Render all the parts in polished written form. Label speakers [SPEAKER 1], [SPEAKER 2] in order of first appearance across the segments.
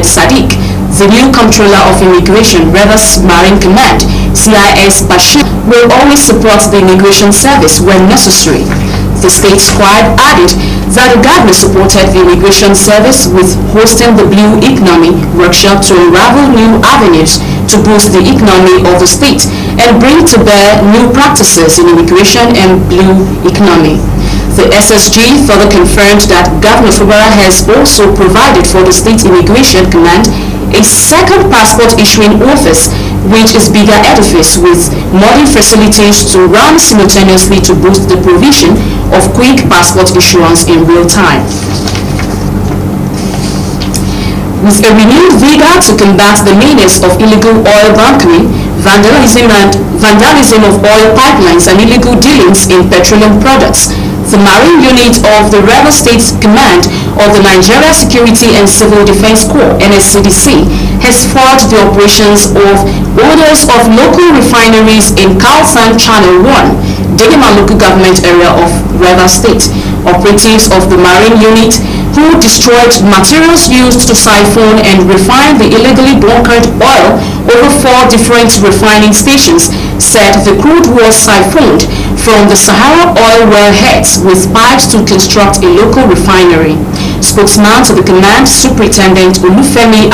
[SPEAKER 1] Mohammed Sadiq, the new Comptroller of Immigration, Rivers Marine Command, CIS Bashir, will always support the Immigration Service when necessary. The state squad added that the government supported the Immigration Service with hosting the Blue Economy workshop to unravel new avenues to boost the economy of the state and bring to bear new practices in immigration and blue economy. The SSG further confirmed that Governor Fubara has also provided for the State Immigration Command a second passport issuing office, which is bigger edifice with modern facilities to run simultaneously to boost the provision of quick passport issuance in real time. With a renewed vigor to combat the menace of illegal oil bunkering, vandalism of oil pipelines and illegal dealings in petroleum products, the Marine Unit of the Rivers State Command of the Nigeria Security and Civil Defense Corps (NSCDC) has forged the operations of owners of local refineries in Kalsan Channel 1, Degema local government area of Rivers State. Operatives of the Marine Unit who destroyed materials used to siphon and refine the illegally bunkered oil over 4 different refining stations said the crude was siphoned from the Sahara oil wellheads with pipes to construct a local refinery. Spokesman to the command, Superintendent Olufemi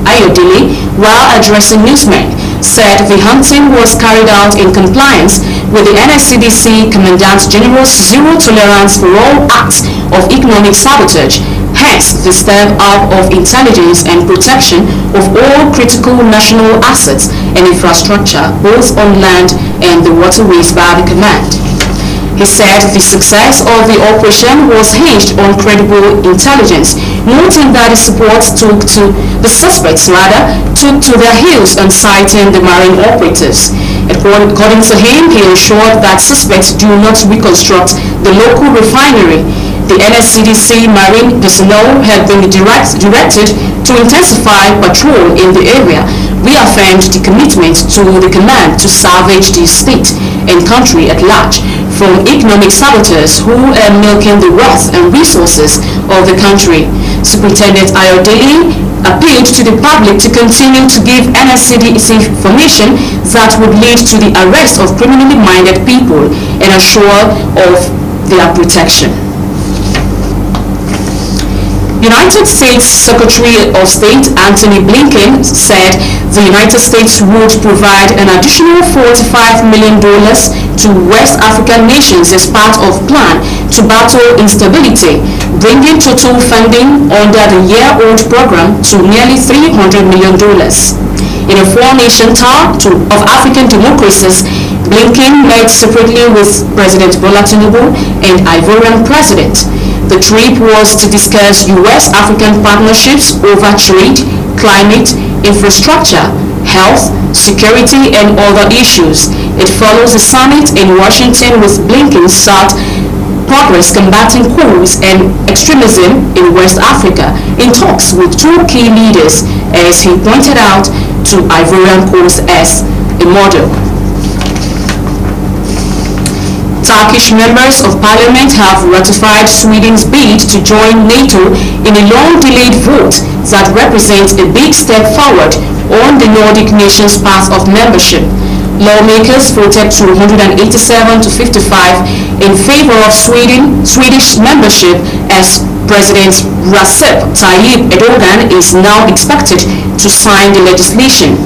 [SPEAKER 1] Ayodele, while addressing newsmen, said the hunting was carried out in compliance with the NSCDC Commandant General's zero tolerance for all acts of economic sabotage, hence the step up of intelligence and protection of all critical national assets and infrastructure, both on land and the waterways by the command. He said the success of the operation was hinged on credible intelligence, noting that the suspects took to their heels on sighting the marine operatives. According to him, he ensured that suspects do not reconstruct the local refinery. The NSCDC Marine personnel had been directed to intensify patrol in the area, reaffirmed the commitment to the command to salvage the state and country at large from economic saboteurs who are milking the wealth and resources of the country. Superintendent Ayodele appealed to the public to continue to give NSCDC information that would lead to the arrest of criminally minded people and assure of their protection. United States Secretary of State Antony Blinken said the United States would provide an additional $45 million to West African nations as part of plan to battle instability, bringing total funding under the year-old program to nearly $300 million. In a 4-nation tour of African democracies, Blinken met separately with President Bola Tinubu and Ivorian President. The trip was to discuss U.S.-African partnerships over trade, climate, infrastructure, health, security, and other issues. It follows the summit in Washington with Blinken's sought progress combating coups and extremism in West Africa in talks with 2 key leaders, as he pointed out to Ivorian Coast as a model. Turkish members of parliament have ratified Sweden's bid to join NATO in a long-delayed vote that represents a big step forward on the Nordic nation's path of membership. Lawmakers voted 287 to 55 in favor of Swedish membership, as President Recep Tayyip Erdogan is now expected to sign the legislation.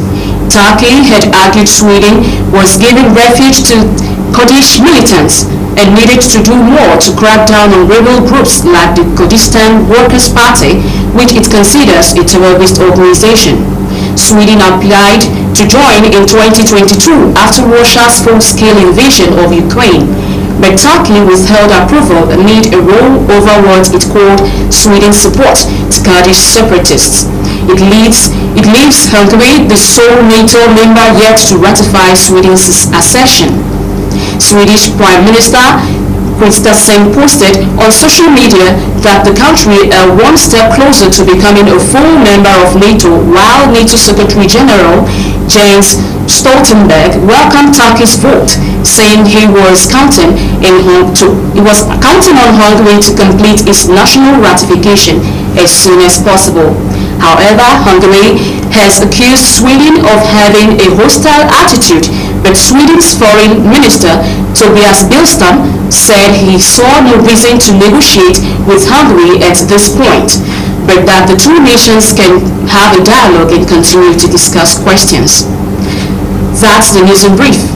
[SPEAKER 1] Turkey had argued Sweden was giving refuge to Kurdish militants and needed to do more to crack down on rebel groups like the Kurdistan Workers' Party, which it considers a terrorist organization. Sweden applied to join in 2022 after Russia's full-scale invasion of Ukraine, but Turkey withheld approval amid a row over what it called Sweden's support to Kurdish separatists. It leaves Hungary, the sole NATO member yet to ratify Sweden's accession. Swedish Prime Minister Kristersson posted on social media that the country is one step closer to becoming a full member of NATO, while NATO Secretary General Jens Stoltenberg welcomed Turkey's vote, saying he was counting on Hungary to complete its national ratification as soon as possible. However, Hungary has accused Sweden of having a hostile attitude, but Sweden's foreign minister Tobias Billström said he saw no reason to negotiate with Hungary at this point, but that the two nations can have a dialogue and continue to discuss questions. That's the news in brief.